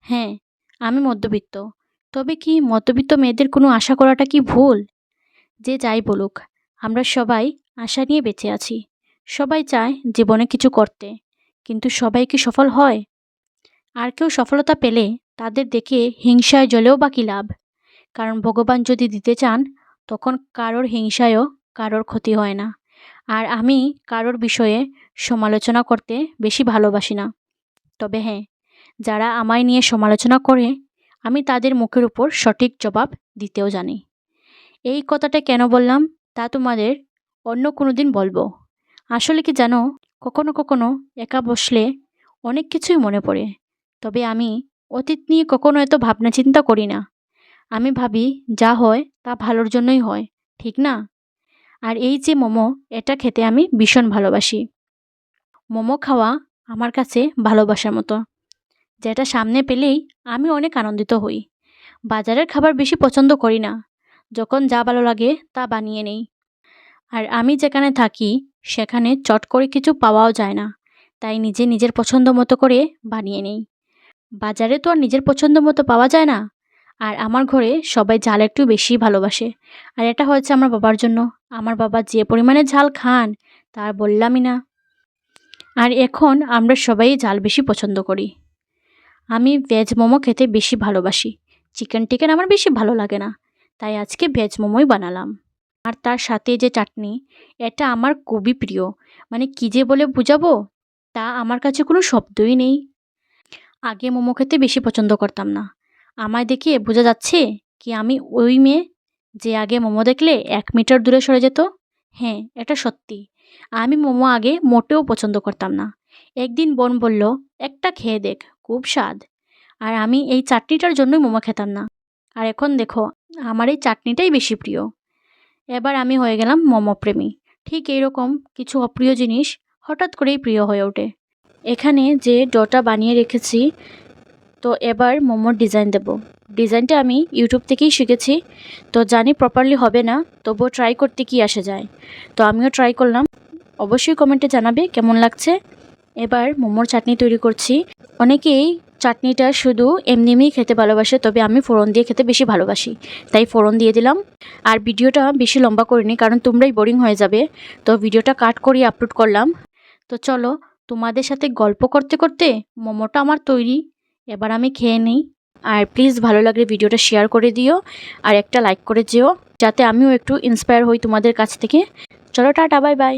হ্যাঁ, আমি মধ্যবিত্ত। তবে কি মধ্যবিত্ত মেয়েদের কোনো আশা করাটা কি ভুল? যে যাই বলুক, আমরা সবাই আশা নিয়ে বেঁচে আছি। সবাই চায় জীবনে কিছু করতে। কিন্তু সবাই কি সফল হয়? আর কেউ সফলতা পেলে তাদের দেখে হিংসায় জ্বলেও বা কী লাভ? কারণ ভগবান যদি দিতে চান, তখন কারোর হিংসায়ও কারোর ক্ষতি হয় না। আর আমি কারোর বিষয়ে সমালোচনা করতে বেশি ভালোবাসি না। তবে হ্যাঁ, যারা আমায় নিয়ে সমালোচনা করে, আমি তাদের মুখের উপর সঠিক জবাব দিতেও জানি। এই কথাটা কেন বললাম তা তোমাদের অন্য কোনো দিন বলবো। আসলে কি জানো, কখনো কখনো একা বসলে অনেক কিছুই মনে পড়ে। তবে আমি অতীত নিয়ে কখনো এত ভাবনা চিন্তা করি না। আমি ভাবি যা হয় তা ভালোর জন্যই হয়, ঠিক না? আর এই যে মোমো, এটা খেতে আমি ভীষণ ভালোবাসি। মোমো খাওয়া আমার কাছে ভালোবাসার মতো, যেটা সামনে পেলেই আমি অনেক আনন্দিত হই। বাজারের খাবার বেশি পছন্দ করি না। যখন যা ভালো লাগে তা বানিয়ে নেই। আর আমি যেখানে থাকি সেখানে চট করে কিছু পাওয়াও যায় না। তাই নিজে নিজের পছন্দ মতো করে বানিয়ে নেই। বাজারে তো আর নিজের পছন্দ মতো পাওয়া যায় না। আর আমার ঘরে সবাই ঝাল একটু বেশি ভালোবাসে। আর এটা হয়েছে আমার বাবার জন্য। আমার বাবা যে পরিমাণে ঝাল খান তা আর বললামই না। আর এখন আমরা সবাই ঝাল বেশি পছন্দ করি। আমি ভেজ মোমো খেতে বেশি ভালোবাসি। চিকেন টিকেন আমার বেশি ভালো লাগে না। তাই আজকে ভেজ মোমোই বানালাম। আর তার সাথে যে চাটনি, এটা আমার খুবই প্রিয়। মানে কী যে বলে বুঝাবো, তা আমার কাছে কোনো শব্দই নেই। আগে মোমো খেতে বেশি পছন্দ করতাম না। আমায় দেখে বোঝা যাচ্ছে কি আমি ওই মেয়ে যে আগে মোমো দেখলে 1 মিটার দূরে সরে যেত? হ্যাঁ, এটা সত্যি। আমি মোমো আগে মোটেও পছন্দ করতাম না। একদিন বোন বলল, একটা খেয়ে দেখ, খুব স্বাদ। আর আমি এই চাটনিটার জন্যই মোমো খেতাম না। আর এখন দেখো, আমার এই চাটনিটাই বেশি প্রিয়। এবার আমি হয়ে গেলাম মোমো প্রেমী। ঠিক এইরকম কিছু অপ্রিয় জিনিস হঠাৎ করেই প্রিয় হয়ে ওঠে। এখানে যে ডোটা বানিয়ে রেখেছি, তো এবার মোমোর ডিজাইন দেব। ডিজাইনটা আমি ইউটিউব থেকেই শিখেছি। তো জানি প্রপারলি হবে না, তবুও ট্রাই করতে কি আসে যায়। তো আমিও ট্রাই করলাম। অবশ্যই কমেন্টে জানাবে কেমন লাগছে। এবার মোমোর চাটনি তৈরি করছি। অনেকেই চাটনিটা শুধু এমনি এমনি খেতে ভালোবাসে, তবে আমি ফোড়ন দিয়ে খেতে বেশি ভালোবাসি। তাই ফোড়ন দিয়ে দিলাম। আর ভিডিওটা বেশি লম্বা করিনি, কারণ তোমরাই বোরিং হয়ে যাবে। তো ভিডিওটা কাট করিয়ে আপলোড করলাম। তো চলো, তোমাদের সাথে গল্প করতে করতে মোমোটা আমার তৈরি। এবার আমি খেয়ে নিই। আর প্লিজ ভালো লাগলে ভিডিওটা শেয়ার করে দিও। আর একটা লাইক করে যেও, যাতে আমিও একটু ইন্সপায়ার হই তোমাদের কাছ থেকে। চলো, টাটা, বাই বাই।